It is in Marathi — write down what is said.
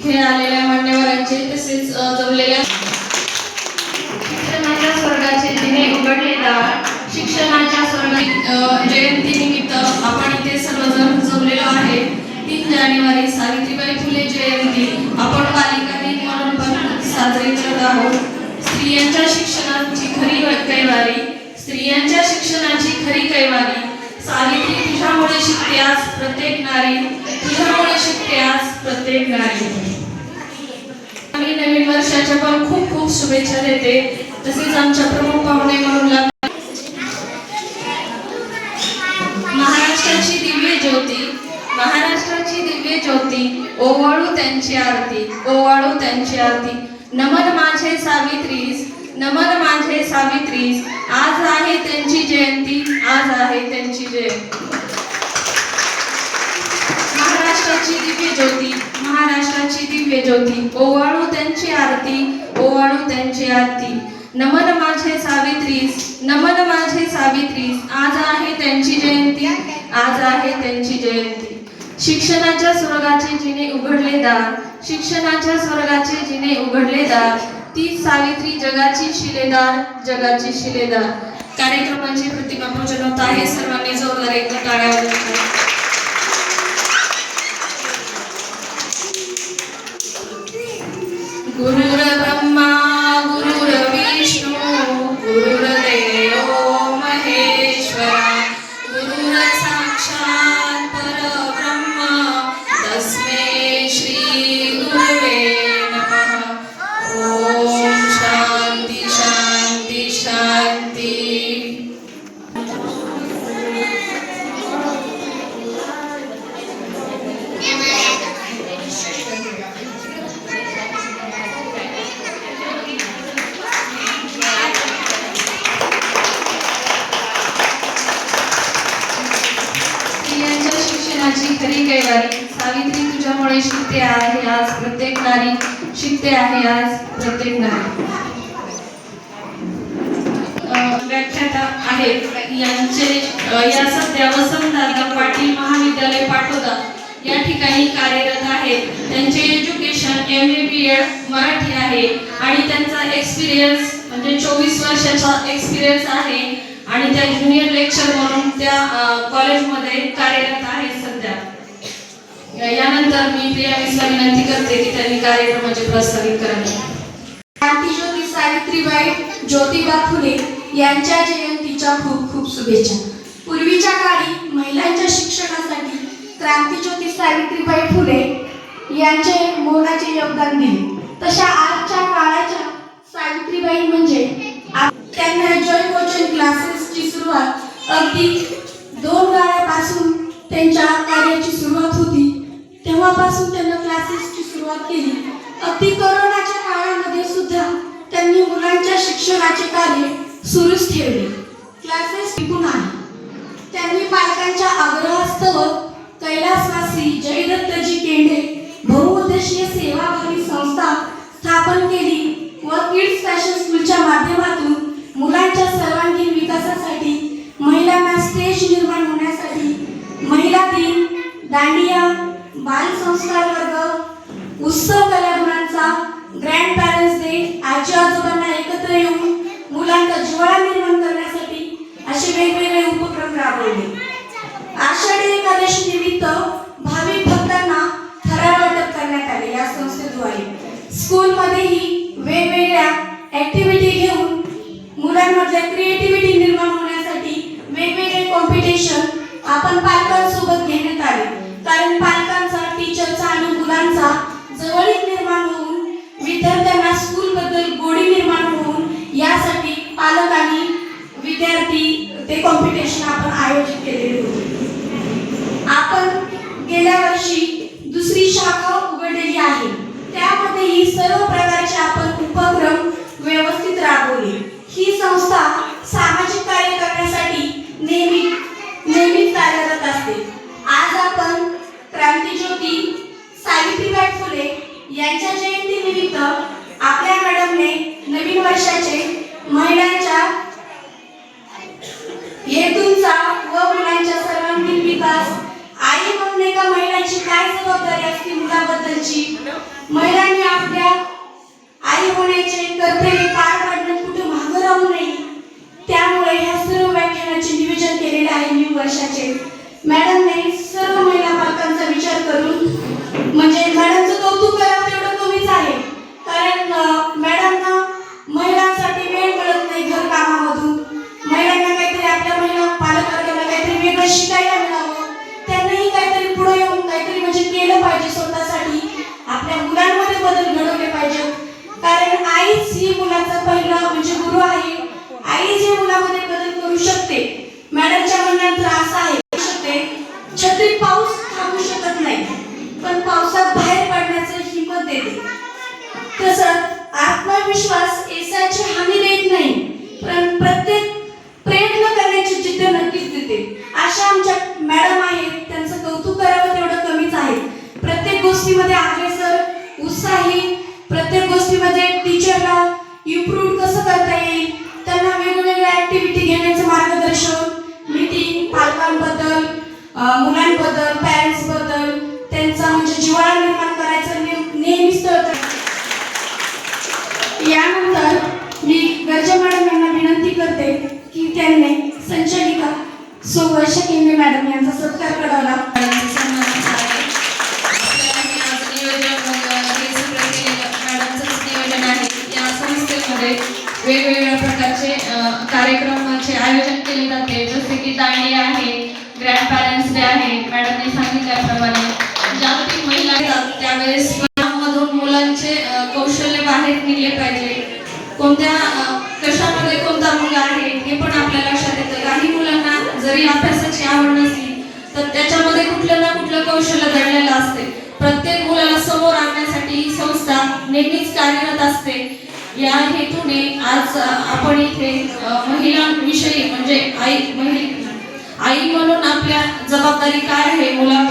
इथे आलेल्या मान्यवरांचे तसेच जमलेल्या शिक्षणाच्या स्वर्गाचे जिने उघडले दार, शिक्षणाच्या जयंतीनिमित्त आपण इथे सर्वजण जमलेलो आहे. 3 जानेवारी सावित्रीबाई फुले जयंती आपण बालिका दिन म्हणून पण साजरी करत आहोत. स्त्रियांच्या शिक्षणाची खरी कैवारी सावित्री, तुझ्यामुळे शिकते आज प्रत्येक नारी, तुझ्यामुळे शिकते आज प्रत्येक नारी. आम्ही नवीन वर्षाच्या पण खूप खूप शुभेच्छा देते. तसेच आमच्या प्रमुख पाहुणे म्हणून महाराष्ट्राची दिव्य ज्योती ओवाळू त्यांची आरती, ओवाळू त्यांची आरती. नमन माझे सावित्रीस, नमन माझे सावित्रीस, आज आहे त्यांची जयंती, आज आहे त्यांची जयंती. महाराष्ट्राची दिव्य ज्योती ओवाळू त्यांची आरती, ओवाळू त्यांची आरती. नमन माझे सावित्रीस, नमन माझे सावित्रीस, आज आहे त्यांची जयंती, आज आहे त्यांची जयंती. शिक्षणाच्या स्वर्गाचे जिने उघडले दार, शिक्षणाच्या स्वर्गाचे जिने उघडले दार, ती सावित्री जगाची शिलेदार, जगाची शिलेदार. कार्यक्रमाची प्रतिमा पूजन होत आहे. सर्वांनी जोरदार एकदा टाळ्या वाजवा. गुरुर ब्रह्मा गुरुर विष्णू गुरुर्देव महेश्वरा, गुरुर साक्षात परब्रह्म तस्मै श्री गुरुवे नमः. ओम शांती शांती शांती. शिक्षणाची खरी कैवारी सावित्री, तुझ्यामुळे शिकते आहे आज प्रत्येक नारी, शिकते आहे आज प्रत्येक नारी. व्याख्याता आहेत यांचे या सध्या वसंतदादा पाटील महाविद्यालय पाटोदा या ठिकाणी कार्यरत आहेत. त्यांचे एज्युकेशन MA BEd मराठी आहे आणि त्यांचा एक्सपिरियन्स म्हणजे 24 वर्षाचा एक्सपिरियन्स आहे आणि त्या ज्युनियर लेक्चर म्हणून त्या कॉलेजमध्ये कार्यरत आहेत सध्या. यानंतर मी प्रिया मिसला विनंती करते की त्यांनी कार्यक्रमाचे प्रस्तावित करावे. क्रांतीज्योती सावित्रीबाई ज्योतिबा फुले यांच्या जयंतीच्या खूप खूप शुभेच्छा. पूर्वीच्या काळी महिलांच्या शिक्षणासाठी क्रांतीज्योती सावित्रीबाई फुले यांचे मोलाचे योगदान दिले. तशा आजच्या काळाच्या सावित्रीबाई म्हणजे त्यांना जॉय कोचिंग क्लासेसची सुरुवात अगदी 2 गाड्यापासून त्यांच्या कार्याची सुरुवात होती. तेव्हापासून त्यांना क्लासेसची सुरुवात केली. अगदी कोरोनाच्या काळामध्ये सुद्धा त्यांनी मुलांच्या शिक्षणाचे कार्य सुरूच ठेवले. क्लासेस टिकून आहे. त्यांनी पालकांच्या आग्रहास्तव कैलासवासी जयदत्तजी केंडे बहुउद्देशीय सेवाभावी संस्था स्थापन केली व किड्स फॅशन स्कूलच्या माध्यमातून मुलांच्या सर्वांगीण विकासासाठी, महिलांना स्टेज निर्माण होण्यासाठी महिला दिन, दांडिया, बाल संस्कार वर्ग, उत्सव कलागुणांचा, ग्रँड पॅरेंट्स डे, आजी आजोबांना एकत्र येऊन मुलांचा जिव्हाळा निर्माण करण्यासाठी असे वेगवेगळे उपक्रम राबवले. आषाढी एकादशी निमित्त भाविक भक्तांना फराळ वाटप करण्यात आले. या संस्थेद्वारे स्कूलमध्येही वेगवेगळ्या ऍक्टिव्हिटी घेऊन मुलांमध्ये क्रिएटिव्हिटी निर्माण होण्यासाठी वेगवेगळे कॉम्पिटिशन आपण पालकांसोबत घेण्यात आले. कारण पालकांचा, टीचरचा आणि मुलांचा जवळीक निर्माण होऊन विद्यार्थ्यांना स्कूलबद्दल गोडी निर्माण होऊन यासाठी पालक आणि विद्यार्थी ते कॉम्पिटिशन आपण आयोजित केलेले होते. आपण गेल्या वर्षी 2री शाखा उघडलेली आहे. त्यामध्येही सर्व प्रकारचे आपण उपक्रम व्यवस्थित राबवले. ही संस्था सामाजिक कार्य करण्यासाठी नेहमीच कार्यरत असते. आज आपण क्रांतीज्योती सावित्रीबाई फुले यांच्या जयंतीनिमित्त आपल्या मॅडमने नवीन वर्षाचे महिलांच्या हेतूंचा व मुलांच्या सर्वांगीण विकास, आई म्हणून एक एका महिलाची काय जबाबदारी असते मुलाबद्दलची, महिलांनी आपल्या आई होण्याचे कर्तव्य पार पाडण्यात कुठे मागं राहू नये. त्यामुळे ह्या सर्व व्याख्यानाचे नियोजन केलेले आहे न्यू वर्षाचे. मॅडमने सर्व महिला पालकांचा विचार करून, म्हणजे मॅडमचं कौतुक करावं तेवढं कमीच आहे, कारण मॅडमना महिलांसाठी वेळ मिळत नाही घर कामामधून. महिलांना काहीतरी आपल्या महिला पालकवर्गाला काहीतरी वेगळं शिकायला मिळावं, त्यांनाही काहीतरी पुढे येऊन काहीतरी म्हणजे केलं पाहिजे स्वतःसाठी, आपल्या मुलांमध्ये बदल घडवले पाहिजेत. कारण आईच ही मुलाचा पहिला म्हणजे गुरु आहे. आई जे मुलामध्ये बदल करू शकते. मॅडमच्या म्हणण्यात असं आहे, छत्री पाऊस थांबू शकत नाही, पण पावसात बाहेर पडण्याचं हिंमत देते. तसंच आत्मविश्वास यशाची हमी देत नाही, पण प्रत्येक प्रयत्न करण्याची जिद्द नक्कीच देते. अशा आमच्या मॅडम आहेत, त्यांचं कौतुक करावं तेवढं कमीच आहे. प्रत्येक गोष्टीमध्ये अग्रेसर, उत्साही, प्रत्येक गोष्टीमध्ये टीचरला इम्प्रूव्ह कसं करता येईल, त्यांना वेगवेगळ्या ऍक्टिव्हिटी घेण्याचं मार्गदर्शन, मीटिंग, पालकांबद्दल, मुलांबद्दल, पॅरेंट्सबद्दल त्यांचा म्हणजे जिव्हाळा निर्माण करायचं नेहमीच तळतळ. यानंतर मी गर्जा मॅडम यांना विनंती करते की त्यांनी संचालिका सौ वर्षा केंद्रे मॅडम यांचा सत्कार करावा. वेगवेगळ्या प्रकारचे कार्यक्रमाचे आयोजन केले जाते, जसे की दांडिया आहे, ग्रँड पॅरेंट्स डे आहे. मॅडमने सांगितल्याप्रमाणे जागतिक महिला येतात त्यावेळेस मधून मुलांचे कौशल्य बाहेर निघले पाहिजे. कोणत्या कशामध्ये कोणता मुलगा आहे हे पण आपल्या लक्षात येतं. काही मुलांना जरी अभ्यासाची आवड नसली तर त्याच्यामध्ये कुठलं ना कुठलं कौशल्य दडलेलं असते. प्रत्येक मुलाला समोर आणण्यासाठी ही संस्था नेहमीच कार्यरत असते. या हेतूने आज आपण इथे महिलांविषयी म्हणजे आई म्हणून आपल्या जबाबदारी काय आहे मुलांबद्दल